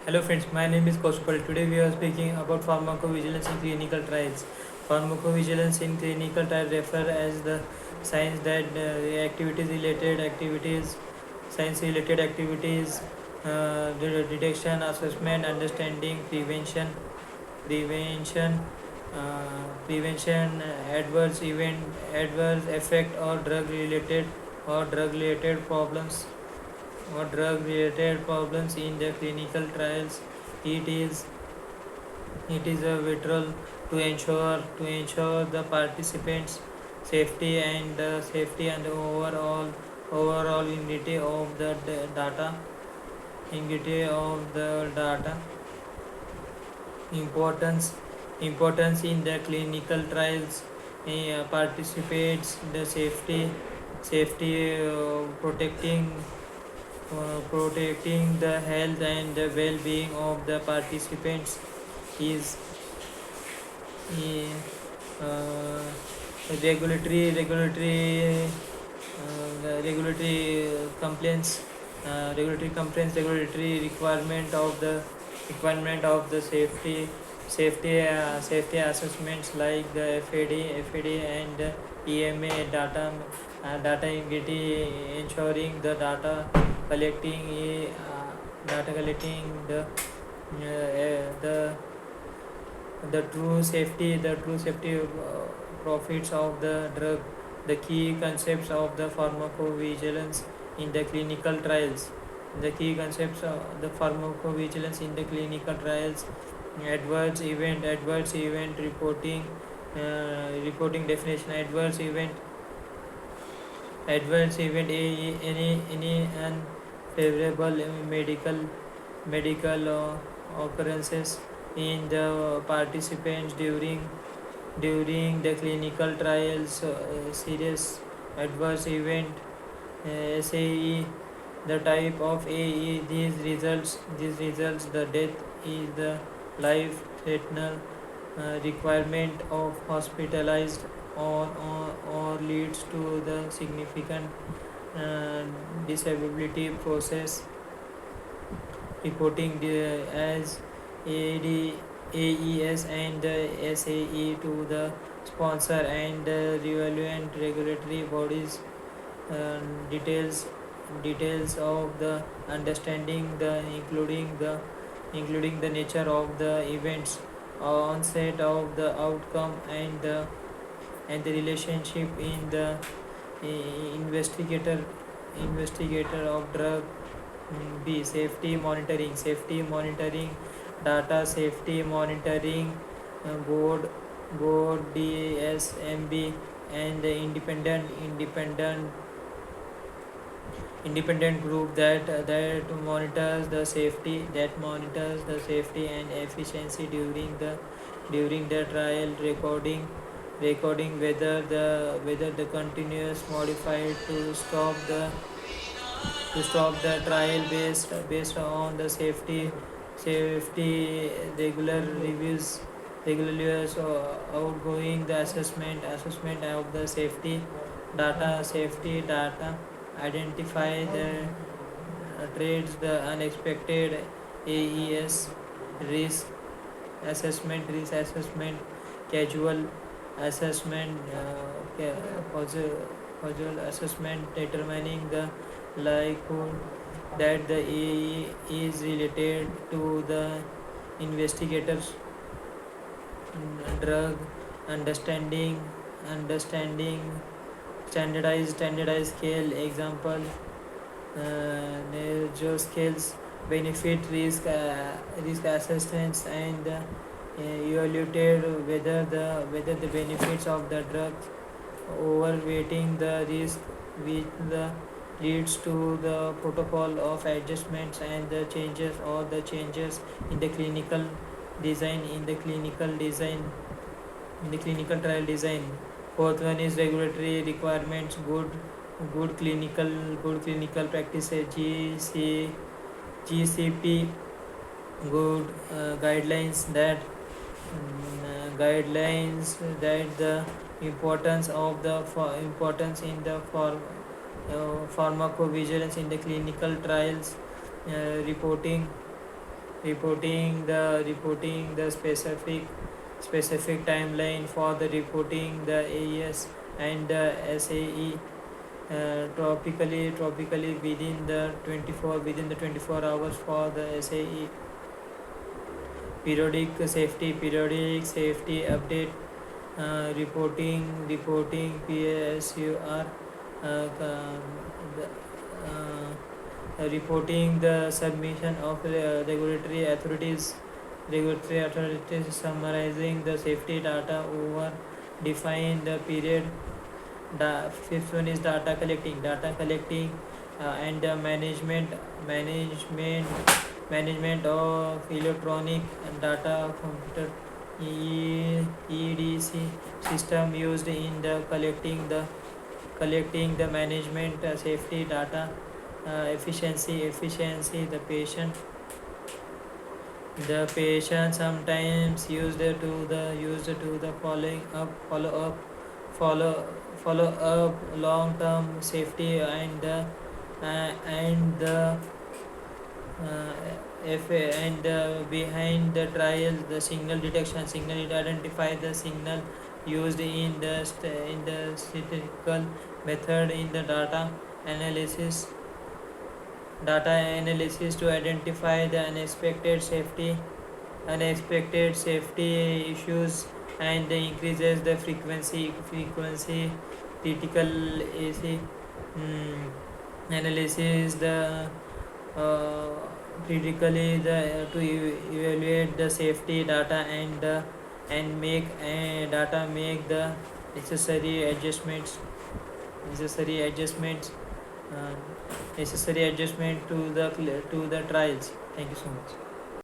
Hello friends, my name is Kaushal. Today we are speaking about pharmacovigilance in clinical trials. Pharmacovigilance in clinical trials refer as the science that science related activities, detection, assessment, understanding, prevention, adverse effect or drug related problems in the clinical trials. It is it is a vital to ensure the participants safety and overall integrity of the data. Importance importance in the clinical trials. Participates the safety, protecting the health and the well-being of the participants is uh, regulatory complaints, regulatory requirement of the safety assessments like the FAD and EMA data integrity, ensuring the data collecting the true safety profits of the drug. The key concepts of the pharmacovigilance in the clinical trials. The key concepts of the pharmacovigilance in the clinical trials. Adverse event reporting definition. Adverse event, any unfavorable medical occurrences in the participants during the clinical trials. Serious adverse event, SAE. The type of AE, these results the death is the life threatening requirement of hospitalized, or leads to the significant uh, disability process. Reporting as AD, AES and the SAE to the sponsor and relevant regulatory bodies. uh, details details of the understanding the including the nature of the events, onset of the outcome, and the relationship in the investigator of drug. B. Safety monitoring data safety monitoring board DSMB, and the independent group that monitors the safety and efficiency during the trial. Recording whether the continuous modified to stop the trial based on the safety regular reviews, outgoing the assessment of the safety data. Identify the trades, the unexpected AES risk risk assessment, casual assessment, causal assessment, determining the likelihood that the AE is related to the investigators drug. Understanding standardized scale. Example, Nejo scales, benefit risk assessments, and evaluated whether the benefits of the drug overweighting the risk, which leads to the protocol of adjustments and the changes in the clinical trial design. Fourth one is regulatory requirements. Good clinical practices. GCP, good guidelines that the importance in the pharmacovigilance in the clinical trials. Reporting reporting the specific timeline for the reporting the AES and the SAE, tropically within the 24 hours for the SAE. Periodic safety update, reporting PSUR, the, reporting the submission of regulatory authorities summarizing the safety data over define the period. Fifth one is data collecting and management management of electronic data computer EDC system used in the collecting the management safety data. Efficiency, the patient sometimes used to the follow up long term safety and the uh, and behind the trial the signal it identify the signal used in the statistical method in the analysis data analysis to identify the unexpected safety issues and increases the frequency critical AC analysis the uh, critically to evaluate the safety data and make the necessary adjustments necessary adjustments uh, necessary adjustment to the trials. Thank you so much.